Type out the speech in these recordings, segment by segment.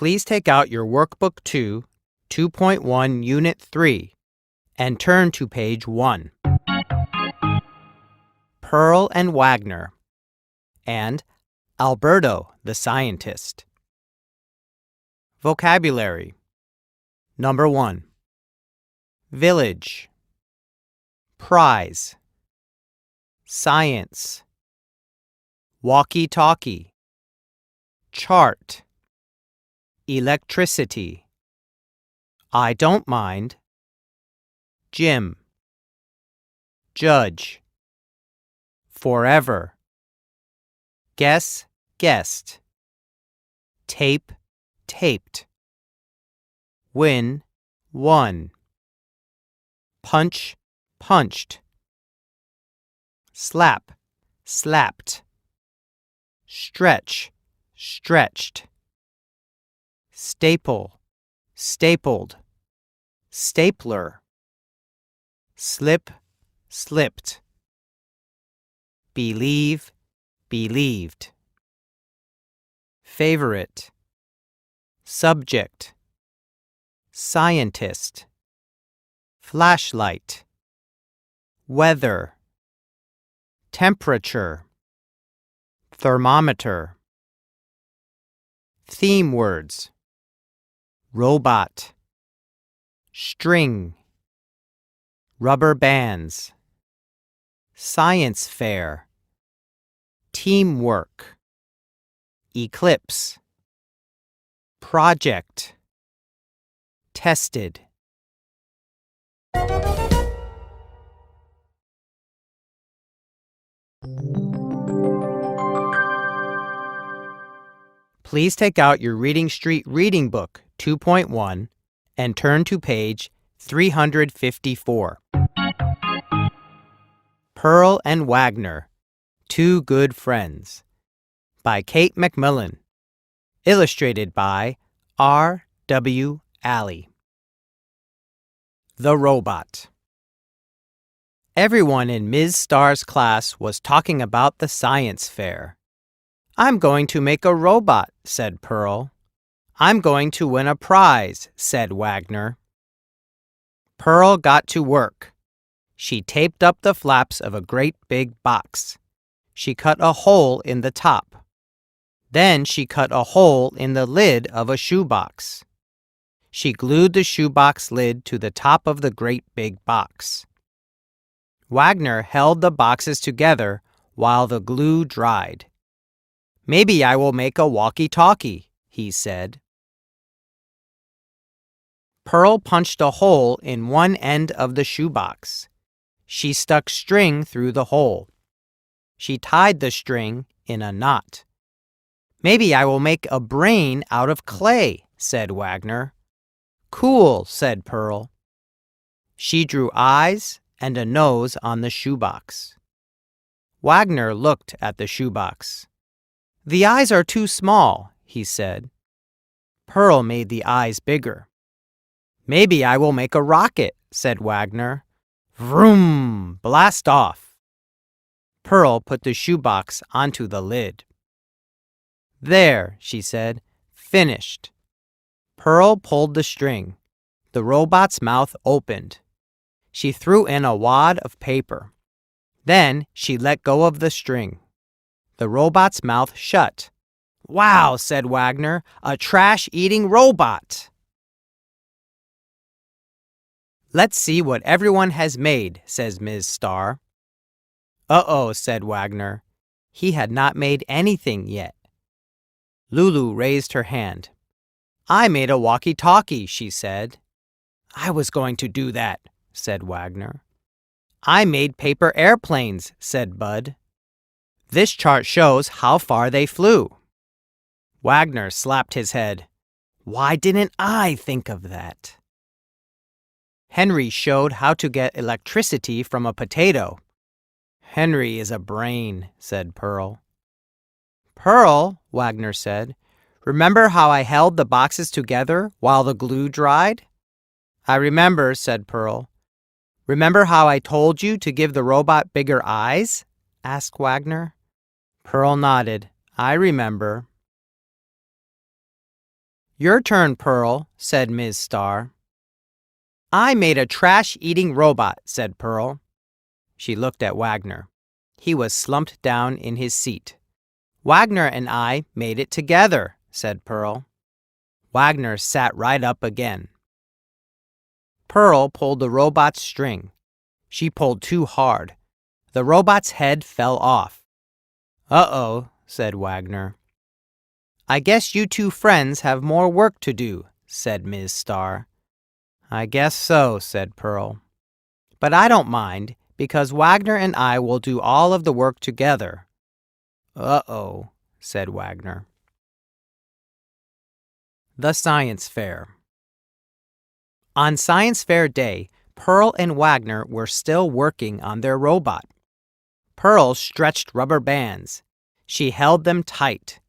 Please take out your Workbook 2, 2.1 Unit 3, and turn to page 1. Pearl and Wagner, and Alberto the Scientist. Vocabulary. Number 1. Village, prize, science, walkie-talkie, chart, electricity, I don't mind, gym, judge, forever, guess, guessed, tape, taped, win, won, punch, punched, slap, slapped, stretch, stretched, staple, stapled, stapler, slip, slipped, believe, believed, favorite, subject, scientist, flashlight, weather, temperature, thermometer. Theme words: robot, string, rubber bands, science fair, teamwork, eclipse, project, tested. Please take out your Reading Street Reading Book 2.1 and turn to page 354. Pearl and Wagner, Two Good Friends, by Kate Macmillan, illustrated by R. W. Alley. The Robot. Everyone in Ms. Starr's class was talking about the science fair. "I'm going to make a robot," said Pearl. "I'm going to win a prize," said Wagner. Pearl got to work. She taped up the flaps of a great big box. She cut a hole in the top. Then she cut a hole in the lid of a shoebox. She glued the shoebox lid to the top of the great big box. Wagner held the boxes together while the glue dried. "Maybe I will make a walkie-talkie," he said. Pearl punched a hole in one end of the shoebox. She stuck string through the hole. She tied the string in a knot. "Maybe I will make a brain out of clay," said Wagner. "Cool," said Pearl. She drew eyes and a nose on the shoebox. Wagner looked at the shoebox. "The eyes are too small," he said. Pearl made the eyes bigger. "Maybe I will make a rocket," said Wagner. "Vroom! Blast off!" Pearl put the shoebox onto the lid. "There," she said. "Finished." Pearl pulled the string. The robot's mouth opened. She threw in a wad of paper. Then she let go of the string. The robot's mouth shut. "Wow," said Wagner, "a trash-eating robot." "Let's see what everyone has made," says Ms. Starr. "Uh-oh," said Wagner. He had not made anything yet. Lulu raised her hand. "I made a walkie-talkie," she said. "I was going to do that," said Wagner. "I made paper airplanes," said Bud. "This chart shows how far they flew." Wagner slapped his head. "Why didn't I think of that?" Henry showed how to get electricity from a potato. "Henry is a brain," said Pearl. "Pearl," Wagner said, "remember how I held the boxes together while the glue dried?" "I remember," said Pearl. "Remember how I told you to give the robot bigger eyes?" asked Wagner. Pearl nodded. "I remember." Your turn, Pearl, said Ms. Starr. I made a trash-eating robot, said Pearl. She looked at Wagner. He was slumped down in his seat. Wagner and I made it together, said Pearl. Wagner sat right up again. Pearl pulled the robot's string. She pulled too hard. The robot's head fell off. Uh-oh, said Wagner. I guess you two friends have more work to do, said Ms. Starr. I guess so, said Pearl. But I don't mind, because Wagner and I will do all of the work together. Uh-oh, said Wagner. The Science Fair. On Science Fair Day, Pearl and Wagner were still working on their robot. Pearl stretched rubber bands. She held them tight.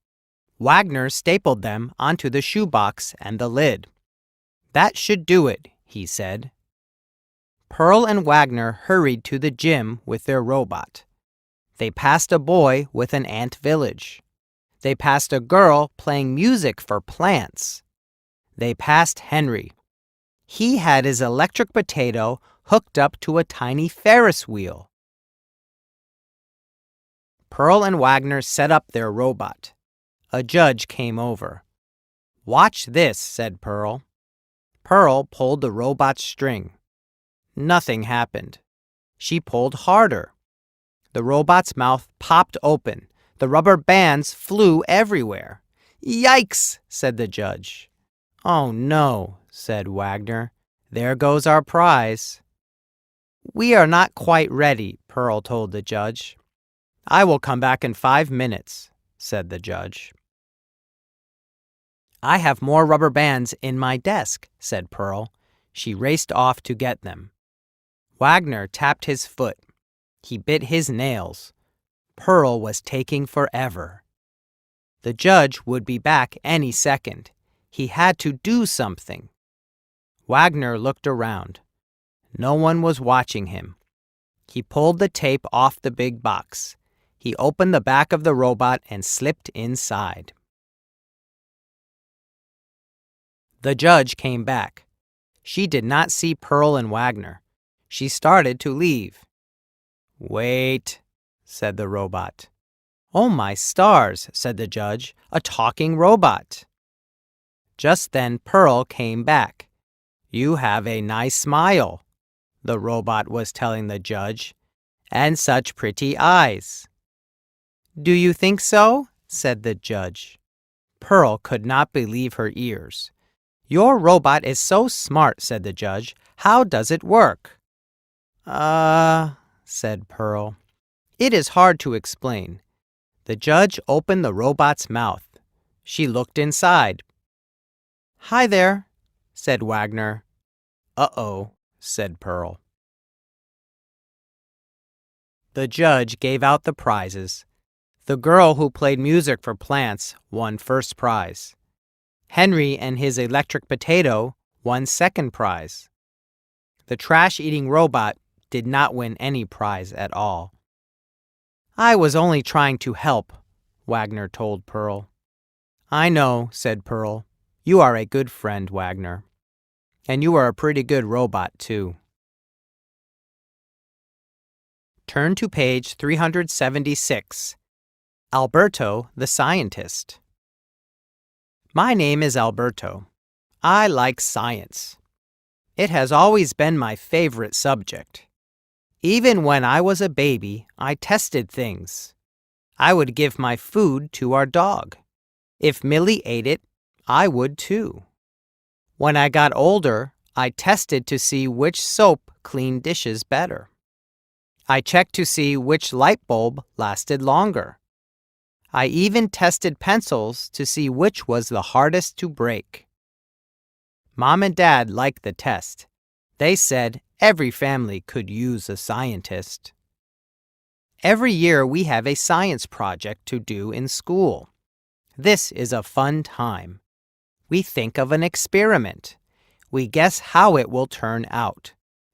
Wagner stapled them onto the shoebox and the lid. That should do it, he said. Pearl and Wagner hurried to the gym with their robot. They passed a boy with an ant village. They passed a girl playing music for plants. They passed Henry. He had his electric potato hooked up to a tiny Ferris wheel. Pearl and Wagner set up their robot. A judge came over. Watch this, said Pearl. Pearl pulled the robot's string. Nothing happened. She pulled harder. The robot's mouth popped open. The rubber bands flew everywhere. Yikes, said the judge. Oh no, said Wagner. There goes our prize. We are not quite ready, Pearl told the judge. I will come back in 5 minutes, said the judge. I have more rubber bands in my desk, said Pearl. She raced off to get them. Wagner tapped his foot. He bit his nails. Pearl was taking forever. The judge would be back any second. He had to do something. Wagner looked around. No one was watching him. He pulled the tape off the big box. He opened the back of the robot and slipped inside. The judge came back. She did not see Pearl and Wagner. She started to leave. Wait, said the robot. Oh my stars, said the judge, a talking robot. Just then Pearl came back. You have a nice smile, the robot was telling the judge, and such pretty eyes. Do you think so? Said the judge. Pearl could not believe her ears. Your robot is so smart, said the judge. How does it work? Said Pearl. It is hard to explain. The judge opened the robot's mouth. She looked inside. Hi there, said Wagner. Uh-oh, said Pearl. The judge gave out the prizes. The girl who played music for plants won first prize. Henry and his electric potato won second prize. The trash-eating robot did not win any prize at all. I was only trying to help, Wagner told Pearl. I know, said Pearl. You are a good friend, Wagner. And you are a pretty good robot, too. Turn to page 376. Alberto the Scientist. My name is Alberto. I like science. It has always been my favorite subject. Even when I was a baby, I tested things. I would give my food to our dog. If Millie ate it, I would too. When I got older, I tested to see which soap cleaned dishes better. I checked to see which light bulb lasted longer. I even tested pencils to see which was the hardest to break. Mom and Dad liked the test. They said every family could use a scientist. Every year we have a science project to do in school. This is a fun time. We think of an experiment. We guess how it will turn out.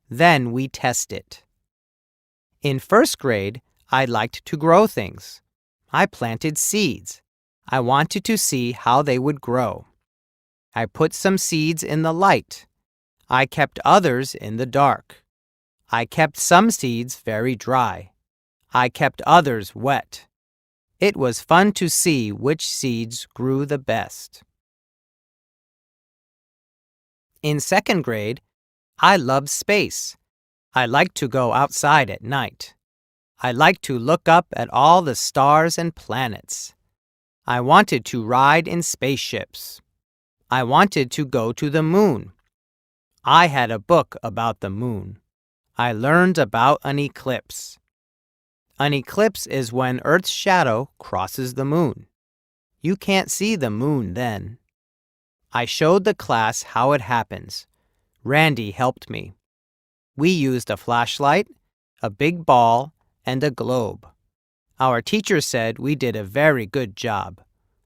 Then we test it. In first grade, I liked to grow things. I planted seeds. I wanted to see how they would grow. I put some seeds in the light. I kept others in the dark. I kept some seeds very dry. I kept others wet. It was fun to see which seeds grew the best. In second grade, I loved space. I liked to go outside at night. I liked to look up at all the stars and planets. I wanted to ride in spaceships. I wanted to go to the moon. I had a book about the moon. I learned about an eclipse. An eclipse is when Earth's shadow crosses the moon. You can't see the moon then. I showed the class how it happens. Randy helped me. We used a flashlight, a big ball, and a globe. Our teacher said we did a very good job.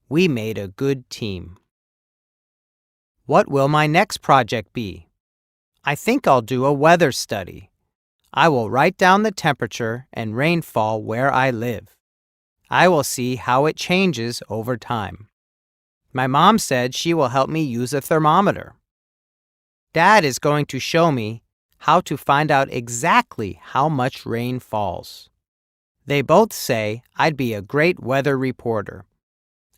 We made a good team. What will my next project be? I think I'll do a weather study. I will write down the temperature and rainfall where I live. I will see how it changes over time. My mom said she will help me use a thermometer. Dad is going to show me how to find out exactly how much rain falls. They both say I'd be a great weather reporter.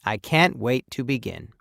I can't wait to begin.